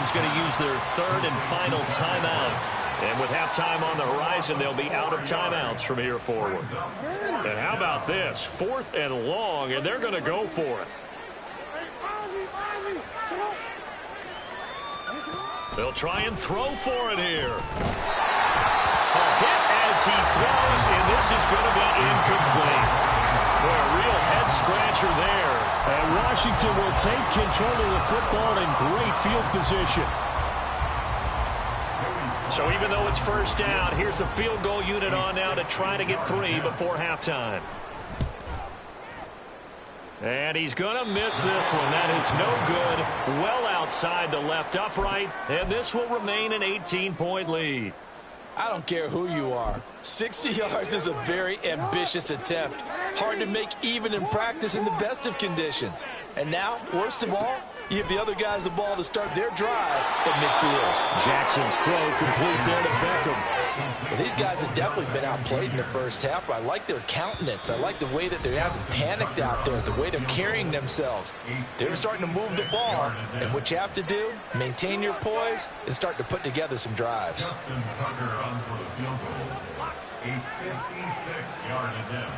Washington's going to use their third and final timeout. And with halftime on the horizon, they'll be out of timeouts from here forward. And how about this? 4th and long, and they're going to go for it. They'll try and throw for it here. A hit as he throws, and this is going to be incomplete. Boy, a real head-scratcher there. And Washington will take control of the football in great field position. So even though it's first down, here's the field goal unit on now to try to get 3 before halftime. And he's going to miss this one. That is no good. Well outside the left upright. And this will remain an 18-point lead. I don't care who you are. 60 yards is a very ambitious attempt. Hard to make even in practice in the best of conditions. And now, worst of all, you give the other guys the ball to start their drive at midfield. Jackson's throw complete there to Beckham. Well, these guys have definitely been outplayed in the first half. I like their countenance. I like the way that they haven't panicked out there, the way they're carrying themselves. They're starting to move the ball. And what you have to do, maintain your poise and start to put together some drives. A 56-yard attempt.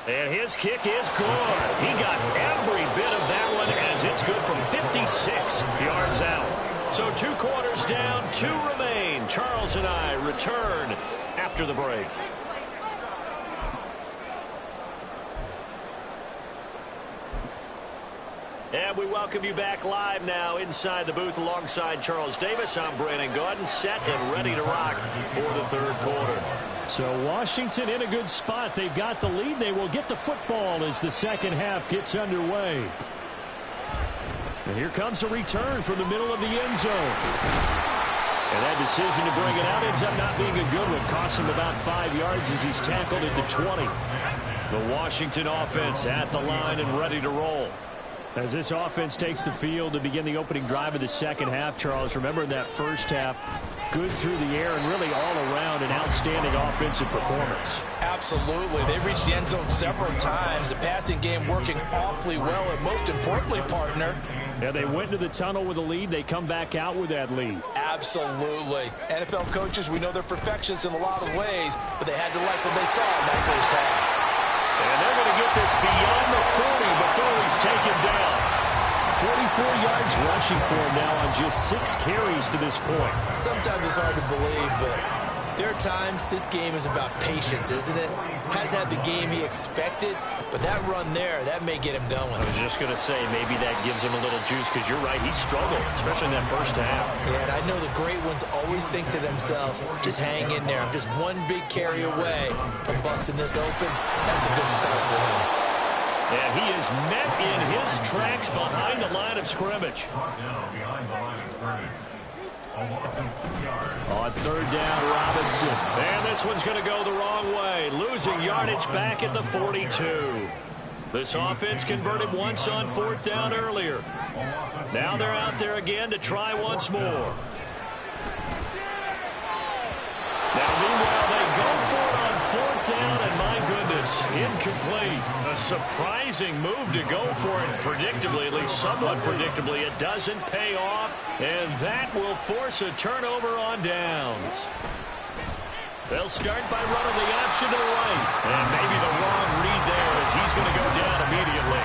And his kick is good. He got every bit of that one as it's good from 56 yards out. So 2 quarters down, 2 remain. Charles and I return after the break. And we welcome you back live now inside the booth alongside Charles Davis. I'm Brandon Gordon, set and ready to rock for the 3rd quarter. So Washington in a good spot. They've got the lead. They will get the football as the 2nd half gets underway. And here comes a return from the middle of the end zone. And that decision to bring it out ends up not being a good one. Costs him about 5 yards as he's tackled at the 20. The Washington offense at the line and ready to roll. As this offense takes the field to begin the opening drive of the 2nd half, Charles, remember in that first half, good through the air and really all around an outstanding offensive performance. Absolutely. They reached the end zone several times. The passing game working awfully well, and most importantly, partner. Yeah, they went to the tunnel with a lead. They come back out with that lead. Absolutely. NFL coaches, we know they're perfectionists in a lot of ways, but they had to like what they saw in that first half. And they're going to get this beyond the 40 before he's taken down. 44 yards rushing for him now on just 6 carries to this point. Sometimes it's hard to believe, but there are times this game is about patience, isn't it? Has had the game he expected, but that run there, that may get him going. I was just going to say, maybe that gives him a little juice, because you're right, he struggled, especially in that first half. Yeah, and I know the great ones always think to themselves, just hang in there. I'm just one big carry away from busting this open. That's a good start for him. And he is met in his tracks behind the line of scrimmage. On 3rd down, Robinson. And this one's going to go the wrong way. Losing yardage back at the 42. This offense converted once on 4th down earlier. Now they're out there again to try once more. Now, meanwhile, they go for it on 4th down, and my goodness, incomplete. A surprising move to go for it predictably, at least somewhat predictably. It doesn't pay off, and that will force a turnover on downs. They'll start by running the option to the right. And maybe the wrong read there as he's going to go down immediately.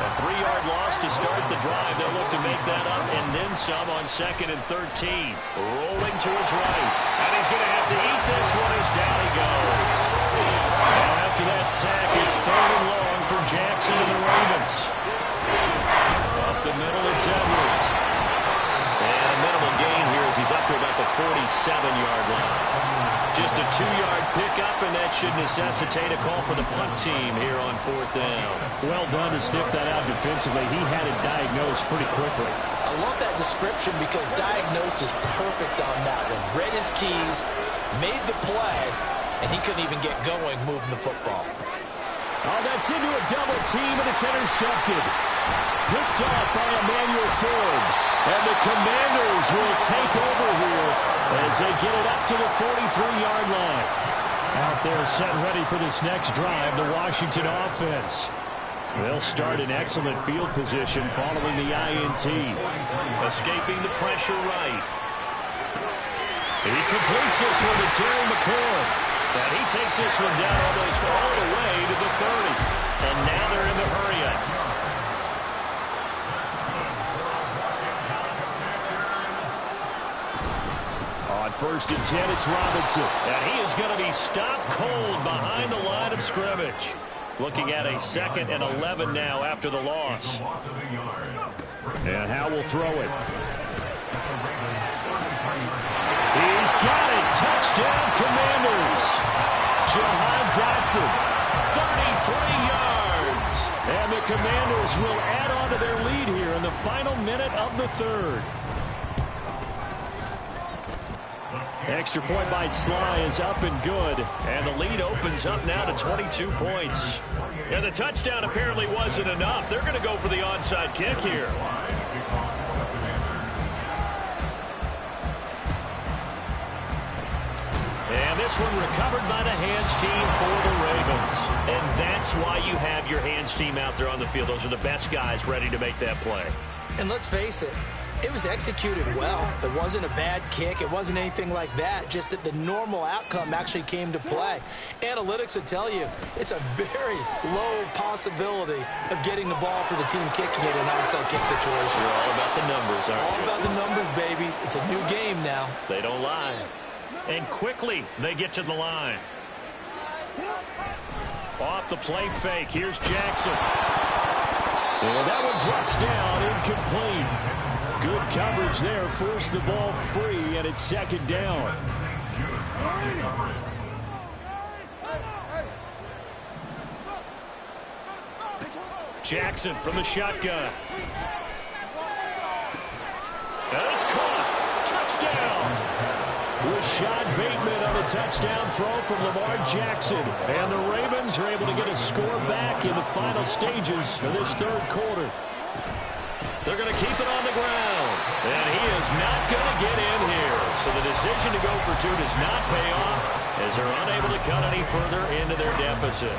A 3-yard loss to start the drive. They'll look to make that up and then some on 2nd and 13. Rolling to his right. And he's going to have to eat this one as down he goes. Now after that sack, it's 3rd and long for Jackson and the Ravens. Up the middle, it's Edwards. And a minimal gain here as he's up to about the 47-yard line. Just a 2-yard pickup, and that should necessitate a call for the punt team here on 4th down. Well done to sniff that out defensively. He had it diagnosed pretty quickly. I love that description because diagnosed is perfect on that one. Read his keys, made the play, and he couldn't even get going moving the football. Oh, that's into a double team, and it's intercepted. Picked off by Emmanuel Forbes. And the Commanders will take over here as they get it up to the 43-yard line. Out there set ready for this next drive, the Washington offense. They'll start in excellent field position following the INT. Escaping the pressure right. He completes this one to Terry McLaurin. And he takes this one down almost all the way to the 30. And now they're in the hurry-up. On 1st and 10, it's Robinson. And he is going to be stopped cold behind the line of scrimmage. Looking at a 2nd and 11 now after the loss. And Howe will throw it. He's got it. Touchdown, Commanders. Jahan Dotson, 33 yards. And the Commanders will add on to their lead here in the final minute of the 3rd. Extra point by Sly is up and good. And the lead opens up now to 22 points. And the touchdown apparently wasn't enough. They're going to go for the onside kick here. And this one recovered by the hands team for the Ravens. And that's why you have your hands team out there on the field. Those are the best guys ready to make that play. And let's face it, it was executed well. It wasn't a bad kick. It wasn't anything like that. Just that the normal outcome actually came to play. Analytics will tell you it's a very low possibility of getting the ball for the team kicking it in an onside kick situation. You're all about the numbers, aren't you? All about the numbers, baby. It's a new game now. They don't lie. And quickly they get to the line. Off the play fake. Here's Jackson. And that one drops down, incomplete. Good coverage there, forced the ball free, and it's 2nd down. Jackson from the shotgun. And it's caught. Touchdown. Rashad Bateman on a touchdown throw from Lamar Jackson. And the Ravens are able to get a score back in the final stages of this 3rd quarter. They're going to keep it on the ground. And he is not going to get in here. So the decision to go for 2 does not pay off as they're unable to cut any further into their deficit.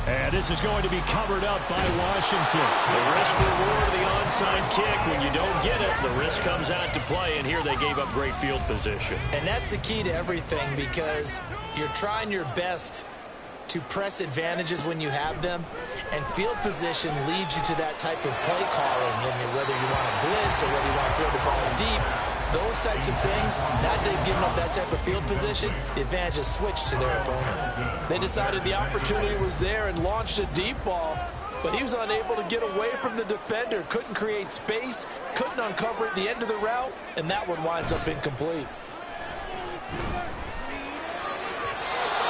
And this is going to be covered up by Washington. The risk-reward of the onside kick. When you don't get it, the risk comes out to play, and here they gave up great field position. And that's the key to everything, because you're trying your best to press advantages when you have them, and field position leads you to that type of play calling. And whether you want to blitz or whether you want to throw the ball deep, those types of things, now that they've given up that type of field position, the advantage is switched to their opponent. They decided the opportunity was there and launched a deep ball, but he was unable to get away from the defender, couldn't create space, couldn't uncover at the end of the route, and that one winds up incomplete.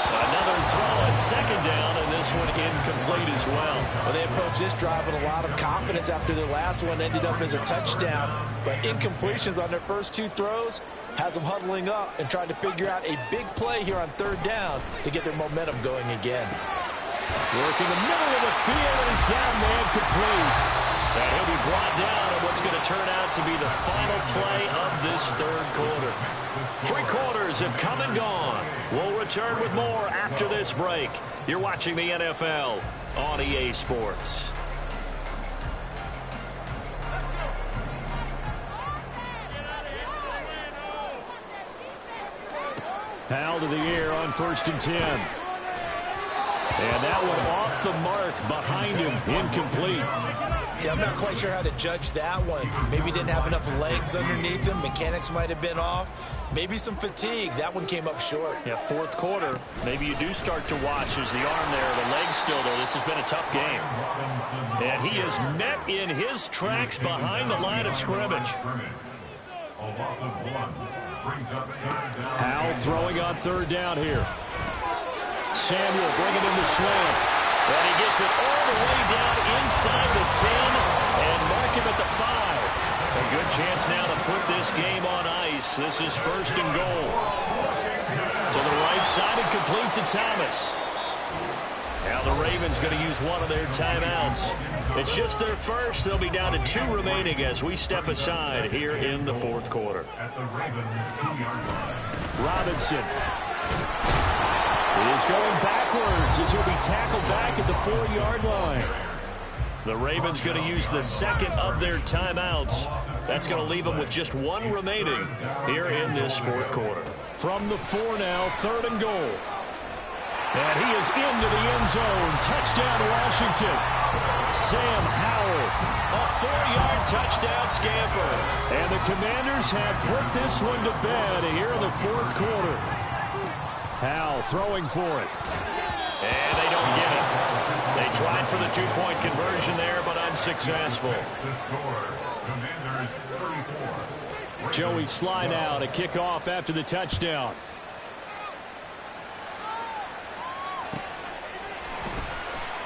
Another throw on 2nd down, and this one incomplete as well. Well, they approached this drive with a lot of confidence after their last one ended up as a touchdown, but incompletions on their first 2 throws has them huddling up and trying to figure out a big play here on 3rd down to get their momentum going again. Working the middle of the field, and he's got a man complete. And he'll be brought down on what's going to turn out to be the final play of this 3rd quarter. 3 quarters have come and gone. We'll return with more after this break. You're watching the NFL on EA Sports. Howell to the air on 1st and 10. And that one off the mark behind him, incomplete. Yeah, I'm not quite sure how to judge that one. Maybe didn't have enough legs underneath him. Mechanics might have been off. Maybe some fatigue. That one came up short. Yeah, 4th quarter. Maybe you do start to watch as the arm there, the leg's still there. This has been a tough game. And he is met in his tracks behind the line of scrimmage. Howell throwing on 3rd down here. Samuel bringing in the slant. And he gets it all the way down inside the 10 and mark him at the 5. A good chance now to put this game on ice. This is 1st and goal. To the right side and complete to Thomas. Now the Ravens going to use one of their timeouts. It's just their first. They'll be down to 2 remaining as we step aside here in the fourth quarter. Robinson is going backwards as he'll be tackled back at the 4-yard line. The Ravens going to use the second of their timeouts. That's going to leave them with just 1 remaining here in this fourth quarter. From the 4 now, 3rd and goal. And he is into the end zone. Touchdown, Washington. Sam Howell. A 4-yard touchdown scamper. And the Commanders have put this one to bed here in the fourth quarter. Howell throwing for it. And they don't get it. They tried for the 2-point conversion there, but unsuccessful. Joey Sly now to kick off after the touchdown.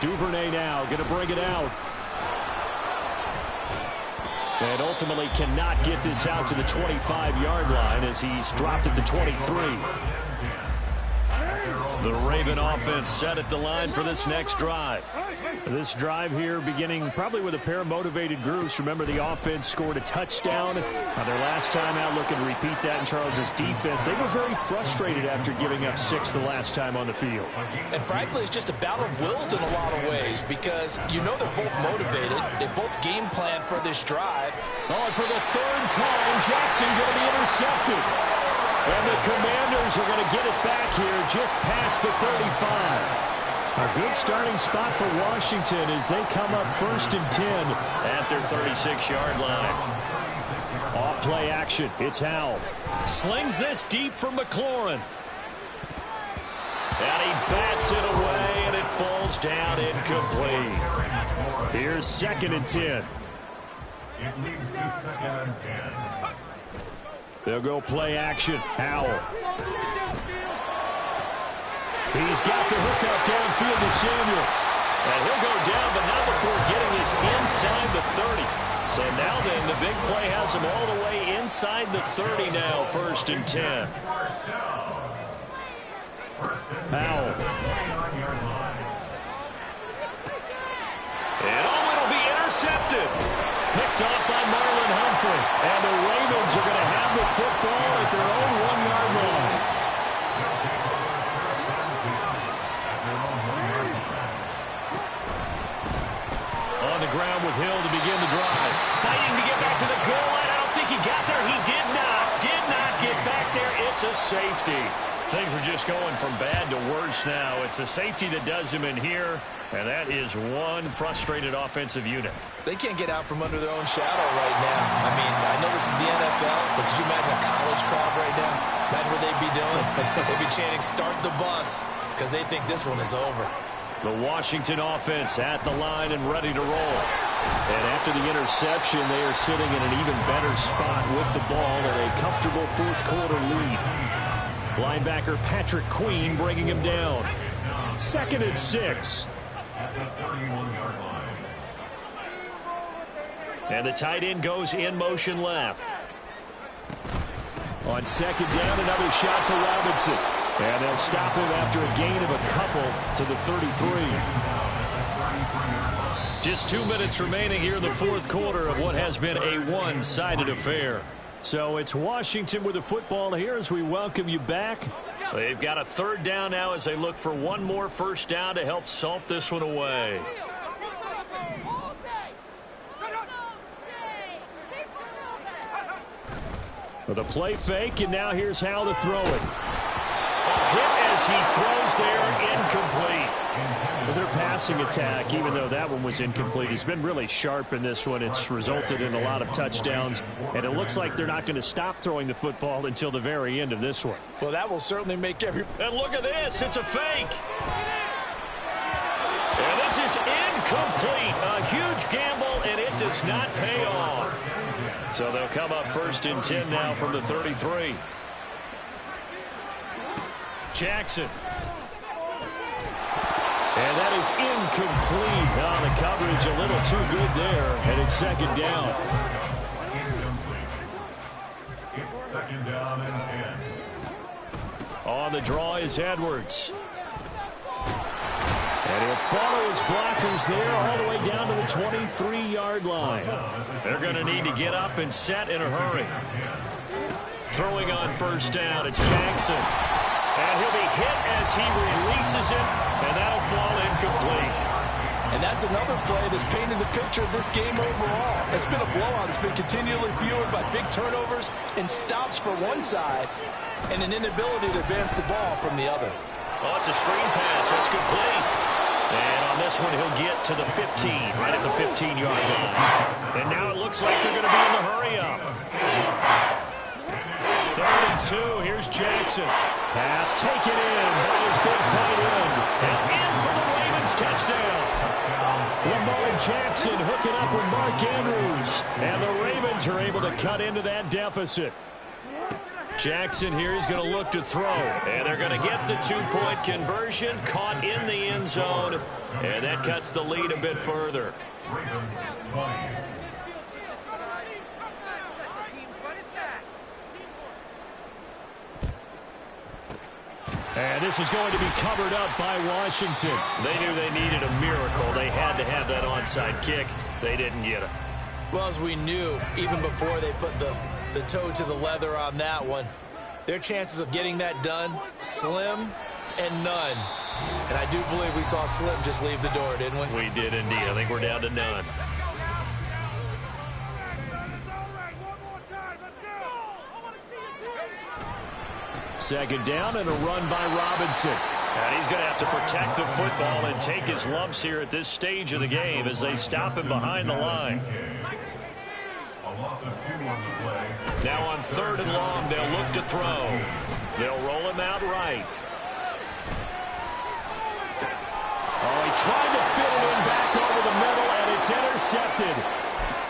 Duvernay now going to bring it out. And ultimately cannot get this out to the 25-yard line as he's dropped at the 23. The Raven offense set at the line for this next drive. This drive here beginning probably with a pair of motivated groups. Remember, the offense scored a touchdown on their last time out, looking to repeat that in Charles's defense. They were very frustrated after giving up 6 the last time on the field. And frankly, it's just a battle of wills in a lot of ways because you know they're both motivated. They both game plan for this drive. Oh, and for the 3rd time, Jackson going to be intercepted. And the Commanders are going to get it back here just past the 35. A good starting spot for Washington as they come up 1st and 10 at their 36-yard line. Off play action. It's Howell. Slings this deep for McLaurin. And he bats it away, and it falls down incomplete. Here's 2nd and 10. It leads to 2nd and 10. They'll go play action. Howell. He's got the hookup downfield to Samuel. And he'll go down, but not before getting this inside the 30. So now then, the big play has him all the way inside the 30 now, 1st and 10. Howell. And it'll be intercepted. Picked off by Marlon Humphrey. And the Ravens are going to have the football at their own 1-yard line. On the ground with Hill to begin the drive. Fighting to get back to the goal line. I don't think he got there. He did not get back there. It's a safety. Things are just going from bad to worse now. It's a safety that does him in here, and that is one frustrated offensive unit. They can't get out from under their own shadow right now. I mean, I know this is the NFL, but could you imagine a college crowd right now? Imagine what they'd be doing. They'd be chanting, "Start the bus," because they think this one is over. The Washington offense at the line and ready to roll. And after the interception, they are sitting in an even better spot with the ball at a comfortable fourth quarter lead. Linebacker Patrick Queen bringing him down. 2nd and 6. And the tight end goes in motion left. On 2nd down, another shot for Robinson. And they'll stop him after a gain of a couple to the 33. Just 2 minutes remaining here in the fourth quarter of what has been a one-sided affair. So it's Washington with the football here as we welcome you back. They've got a 3rd down now as they look for one more 1st down to help salt this one away. With a play fake, and now here's how to throw it. A hit as he throws there, incomplete. Well, their passing attack, even though that one was incomplete, has been really sharp in this one. It's resulted in a lot of touchdowns, and it looks like they're not going to stop throwing the football until the very end of this one. Well, that will certainly make every... And look at this. It's a fake. And this is incomplete. A huge gamble, and it does not pay off. So they'll come up 1st and 10 now from the 33. Jackson. And that is incomplete. Oh, the coverage a little too good there. And it's 2nd down. It's 2nd down and 10. On the draw is Edwards. And he'll follow his blockers there all the way down to the 23-yard line. They're going to need to get up and set in a hurry. Throwing on first down, it's Jackson. And he'll be hit as he releases it, and that'll fall incomplete. And that's another play that's painted the picture of this game overall. It's been a blowout. It's been continually fueled by big turnovers and stops for one side and an inability to advance the ball from the other. Oh, it's a screen pass. That's complete. And on this one, he'll get to the 15, right at the 15-yard line. And now it looks like they're going to be in the hurry-up. 3rd and 2. Here's Jackson. Pass taken in by his big tight end. And in for the Ravens touchdown. Lamar Jackson hooking up with Mark Andrews. And the Ravens are able to cut into that deficit. Jackson here is going to look to throw. And they're going to get the 2-point conversion, caught in the end zone. And that cuts the lead a bit further. And this is going to be covered up by Washington. They knew they needed a miracle. They had to have that onside kick. They didn't get it. Well, as we knew, even before they put the toe to the leather on that one, their chances of getting that done, slim and none. And I do believe we saw Slim just leave the door, didn't we? We did indeed. I think we're down to none. Second down and a run by Robinson. And he's going to have to protect the football and take his lumps here at this stage of the game as they stop him behind the line. Now on 3rd and long, they'll look to throw. They'll roll him out right. Oh, he tried to fit it in back over the middle, and it's intercepted.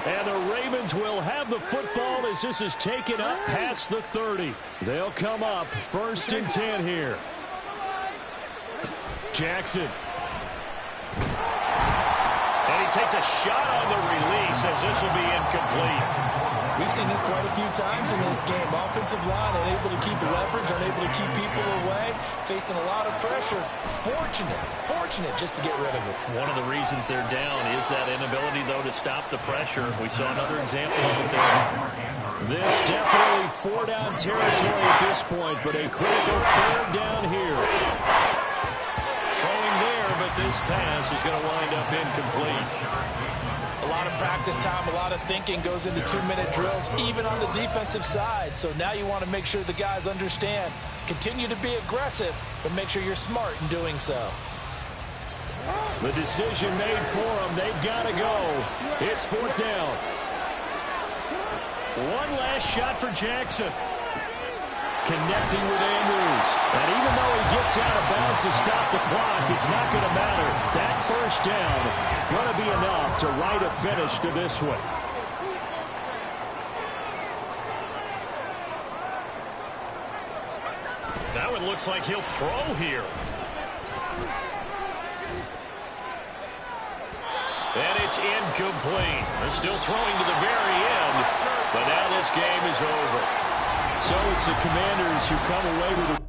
And the Ravens will have the football as this is taken up past the 30. They'll come up 1st and 10 here. Jackson. And he takes a shot on the release as this will be incomplete. We've seen this quite a few times in this game. Offensive line unable to keep leverage, unable to keep people away, facing a lot of pressure. Fortunate just to get rid of it. One of the reasons they're down is that inability, though, to stop the pressure. We saw another example of it there. This definitely 4-down territory at this point, but a critical 3rd down here. Throwing there, but this pass is going to wind up incomplete. A lot of practice time, a lot of thinking goes into 2-minute drills, even on the defensive side. So now you want to make sure the guys understand. Continue to be aggressive, but make sure you're smart in doing so. The decision made for them. They've got to go. It's 4th down. One last shot for Jackson. Connecting with Andrews. And even though he gets out of bounds to stop the clock, it's not going to matter. That 1st down going to be enough to write a finish to this one. Now it looks like he'll throw here. And it's incomplete. They're still throwing to the very end, but now this game is over. So it's the Commanders who come away with a